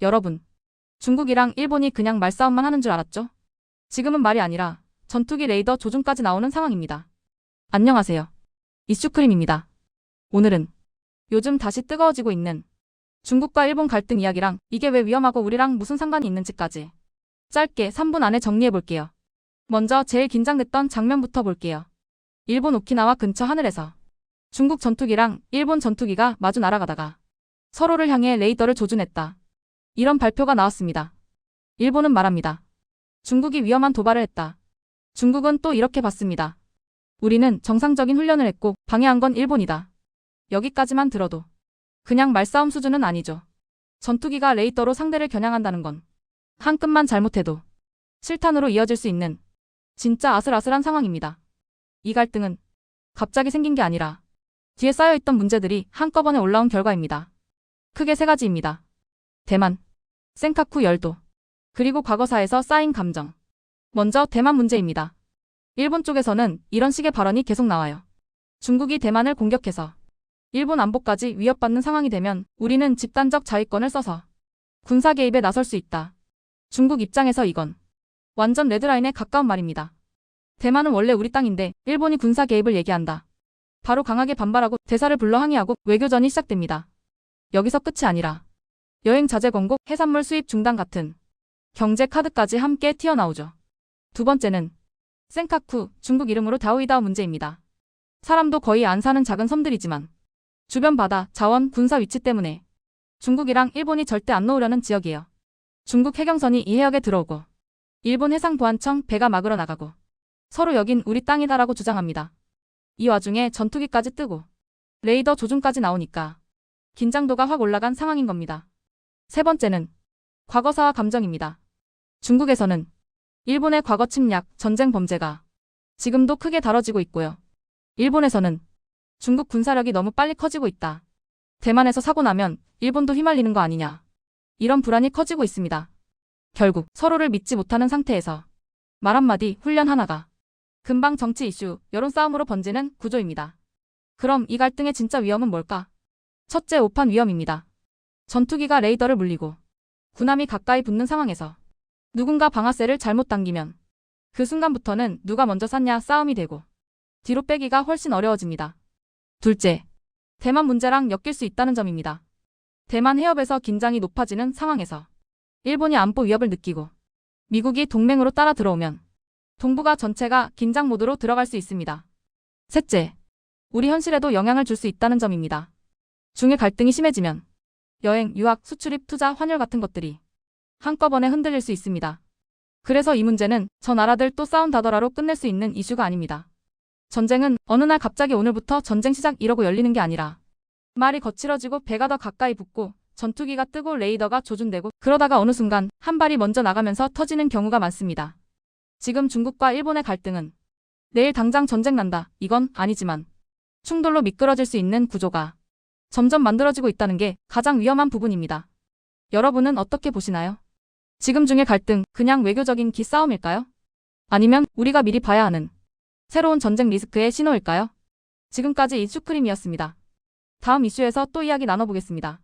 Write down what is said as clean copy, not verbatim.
여러분, 중국이랑 일본이 그냥 말싸움만 하는 줄 알았죠? 지금은 말이 아니라 전투기 레이더 조준까지 나오는 상황입니다. 안녕하세요. 이슈크림입니다. 오늘은 요즘 다시 뜨거워지고 있는 중국과 일본 갈등 이야기랑 이게 왜 위험하고 우리랑 무슨 상관이 있는지까지 짧게 3분 안에 정리해볼게요. 먼저 제일 긴장됐던 장면부터 볼게요. 일본 오키나와 근처 하늘에서 중국 전투기랑 일본 전투기가 마주 날아가다가 서로를 향해 레이더를 조준했다. 이런 발표가 나왔습니다. 일본은 말합니다. 중국이 위험한 도발을 했다. 중국은 또 이렇게 봤습니다. 우리는 정상적인 훈련을 했고 방해한 건 일본이다. 여기까지만 들어도 그냥 말싸움 수준은 아니죠. 전투기가 레이더로 상대를 겨냥한다는 건 한 끗만 잘못해도 실탄으로 이어질 수 있는 진짜 아슬아슬한 상황입니다. 이 갈등은 갑자기 생긴 게 아니라 뒤에 쌓여있던 문제들이 한꺼번에 올라온 결과입니다. 크게 세 가지입니다. 대만, 센카쿠 열도, 그리고 과거사에서 쌓인 감정. 먼저 대만 문제입니다. 일본 쪽에서는 이런 식의 발언이 계속 나와요. 중국이 대만을 공격해서 일본 안보까지 위협받는 상황이 되면 우리는 집단적 자위권을 써서 군사 개입에 나설 수 있다. 중국 입장에서 이건 완전 레드라인에 가까운 말입니다. 대만은 원래 우리 땅인데 일본이 군사 개입을 얘기한다. 바로 강하게 반발하고 대사를 불러 항의하고 외교전이 시작됩니다. 여기서 끝이 아니라 여행 자제 권고, 해산물 수입 중단 같은 경제 카드까지 함께 튀어나오죠. 두 번째는 센카쿠, 중국 이름으로 다오이다오 문제입니다. 사람도 거의 안 사는 작은 섬들이지만 주변 바다, 자원, 군사 위치 때문에 중국이랑 일본이 절대 안 놓으려는 지역이에요. 중국 해경선이 이 해역에 들어오고 일본 해상보안청 배가 막으러 나가고 서로 여긴 우리 땅이다라고 주장합니다. 이 와중에 전투기까지 뜨고 레이더 조준까지 나오니까 긴장도가 확 올라간 상황인 겁니다. 세 번째는 과거사와 감정입니다. 중국에서는 일본의 과거 침략, 전쟁 범죄가 지금도 크게 다뤄지고 있고요. 일본에서는 중국 군사력이 너무 빨리 커지고 있다. 대만에서 사고 나면 일본도 휘말리는 거 아니냐. 이런 불안이 커지고 있습니다. 결국 서로를 믿지 못하는 상태에서 말 한마디, 훈련 하나가 금방 정치 이슈, 여론 싸움으로 번지는 구조입니다. 그럼 이 갈등의 진짜 위험은 뭘까? 첫째, 오판 위험입니다. 전투기가 레이더를 물리고 군함이 가까이 붙는 상황에서 누군가 방아쇠를 잘못 당기면 그 순간부터는 누가 먼저 쐈냐 싸움이 되고 뒤로 빼기가 훨씬 어려워집니다. 둘째, 대만 문제랑 엮일 수 있다는 점입니다. 대만 해협에서 긴장이 높아지는 상황에서 일본이 안보 위협을 느끼고 미국이 동맹으로 따라 들어오면 동북아 전체가 긴장 모드로 들어갈 수 있습니다. 셋째, 우리 현실에도 영향을 줄 수 있다는 점입니다. 중일 갈등이 심해지면 여행, 유학, 수출입, 투자, 환율 같은 것들이 한꺼번에 흔들릴 수 있습니다. 그래서 이 문제는 저 나라들 또 싸운다더라로 끝낼 수 있는 이슈가 아닙니다. 전쟁은 어느 날 갑자기 오늘부터 전쟁 시작 이러고 열리는 게 아니라 말이 거칠어지고 배가 더 가까이 붙고 전투기가 뜨고 레이더가 조준되고 그러다가 어느 순간 한 발이 먼저 나가면서 터지는 경우가 많습니다. 지금 중국과 일본의 갈등은 내일 당장 전쟁 난다 이건 아니지만 충돌로 미끄러질 수 있는 구조가 점점 만들어지고 있다는 게 가장 위험한 부분입니다. 여러분은 어떻게 보시나요? 지금 중의 갈등 그냥 외교적인 기싸움일까요? 아니면 우리가 미리 봐야 하는 새로운 전쟁 리스크의 신호일까요? 지금까지 이슈크림이었습니다. 다음 이슈에서 또 이야기 나눠보겠습니다.